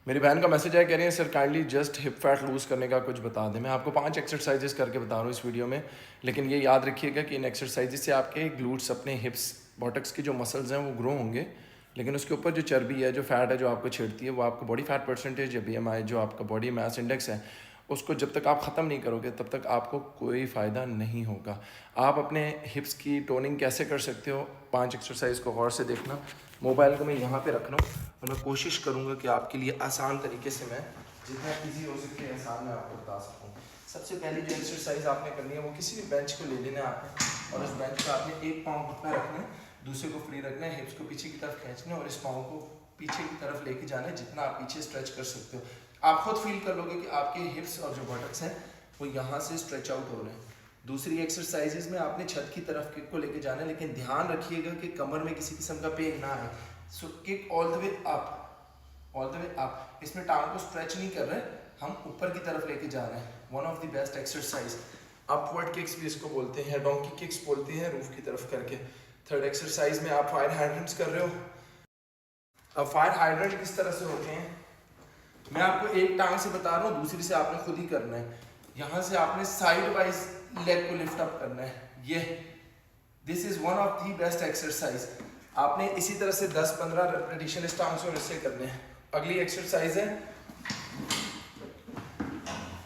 मेरी बहन का मैसेज है, कह रही है sir kindly just hip fat lose करने का कुछ बता दें। मैं आपको 5 एक्सरसाइजेस करके बता रहा हूँ इस वीडियो में, लेकिन ये याद रखिएगा कि इन एक्सरसाइजेस से आपके ग्लूट्स, अपने हिप्स, बॉटक्स की जो मसल्स हैं वो ग्रो होंगे, लेकिन उसके ऊपर जो चर्बी है, जो फैट है, जो आपको छेड़ती है, वो आपका बॉडी फैट परसेंटेज या BMI, जो आपका बॉडी मास इंडेक्स है, उसको जब तक आप ख़त्म नहीं करोगे तब तक आपको कोई फ़ायदा नहीं होगा। आप अपने हिप्स की टोनिंग कैसे कर सकते हो, 5 एक्सरसाइज को गौर से देखना। मोबाइल को मैं यहाँ पे रख रहा हूँ और मैं कोशिश करूँगा कि आपके लिए आसान तरीके से मैं जितना ईजी हो सके आसान मैं आपको बता सकूँ। सबसे पहली जो एक्सरसाइज आपने करनी है वो किसी भी बेंच को ले लेना है आपने, और उस बेंच पर आपने एक पाँव घुटना रखना है, दूसरे को फ्री रखना है, हिप्स को पीछे की तरफ खींचना है और इस पाँव को पीछे की तरफ लेके जाना है जितना आप पीछे स्ट्रेच कर सकते हो। आप खुद फील कर लोगे कि आपके हिप्स और जो बटक्स हैं वो यहाँ से स्ट्रेच आउट हो रहे हैं। दूसरी एक्सरसाइजेज में आपने छत की तरफ किक को लेके जाना है, लेकिन ध्यान रखिएगा कि कमर में किसी किस्म का पेन ना आए। So kick all the way up, all the way up. इसमें टांग को स्ट्रेच नहीं कर रहे, हम ऊपर की तरफ लेके जा रहे हैं। One of the best exercise. Upward kicks भी इसको बोलते हैं, डोंकी किक्स बोलते हैं, रूफ की तरफ करके। थर्ड एक्सरसाइज में आप फायर हाइड्रेंट्स कर रहे हो। अब फायर हाइड्रेंट किस तरह से होते हैं, मैं आपको एक टांग से बता रहा हूँ, दूसरी से आपने खुद ही करना है। यहाँ से आपने साइड वाइज लेग को लिफ्ट अप करना है। ये this is one of the best exercise. आपने इसी तरह से 10-15 रेपिटेशन इस टांग से और इससे करने हैं। अगली एक्सरसाइज है,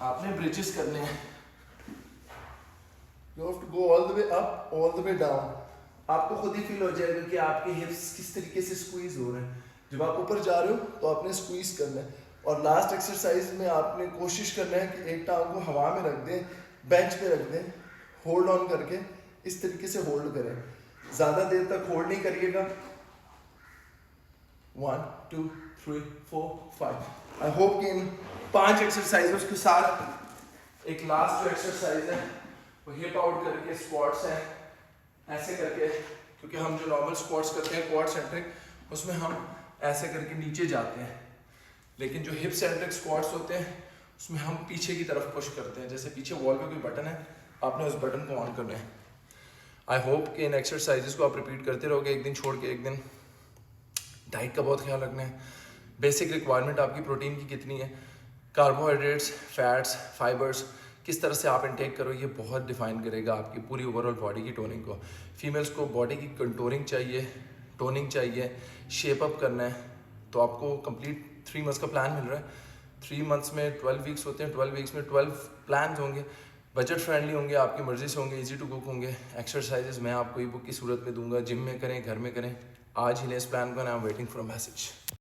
आपने ब्रिजेस करने हैं। You have to go all the way up, all the way down. आपको खुद ही फील हो जाएगा कि आपके हिप्स किस तरीके से स्क्वीज हो रहे हैं। जब आप ऊपर जा रहे हो तो आपने स्क्वीज करना है। और लास्ट एक्सरसाइज में आपने कोशिश करना है कि एक टांग को हवा में रख दें, बेंच पे रख दें, होल्ड ऑन करके इस तरीके से होल्ड करें। ज़्यादा देर तक होल्ड नहीं करिएगा। 1 2 3 4 5। आई होप कि इन 5 एक्सरसाइजों के साथ एक लास्ट जो एक्सरसाइज है वो हिप आउट करके स्क्वाट्स है, ऐसे करके, क्योंकि हम जो नॉर्मल स्क्वाट्स करते हैं क्वाड सेंट्रिक, उसमें हम ऐसे करके नीचे जाते हैं, लेकिन जो हिप सेंट्रिक स्क्वाट्स होते हैं उसमें हम पीछे की तरफ पुश करते हैं। जैसे पीछे वॉल पे कोई बटन है, आपने उस बटन को ऑन करना है। आई होप कि इन एक्सरसाइजेस को आप रिपीट करते रहोगे, एक दिन छोड़ के एक दिन। डाइट का बहुत ख्याल रखना है। बेसिक रिक्वायरमेंट आपकी प्रोटीन की कितनी है, कार्बोहाइड्रेट्स, फैट्स, फाइबर्स किस तरह से आप इनटेक करो, ये बहुत डिफाइन करेगा आपकी पूरी ओवरऑल बॉडी की टोनिंग को। फीमेल्स को बॉडी की कंटूरिंग चाहिए, टोनिंग चाहिए, शेप अप करना है, तो आपको कंप्लीट 3 मंथ्स का प्लान मिल रहा है। 3 मंथ्स में 12 वीक्स होते हैं, 12 वीक्स में 12 प्लान होंगे, बजट फ्रेंडली होंगे, आपकी मर्जी से होंगे, इजी टू कुक होंगे। एक्सरसाइजेज मैं आपको ई बुक की सूरत में दूंगा, जिम में करें, घर में करें। आज ही लें इस प्लान को, I am waiting for a message.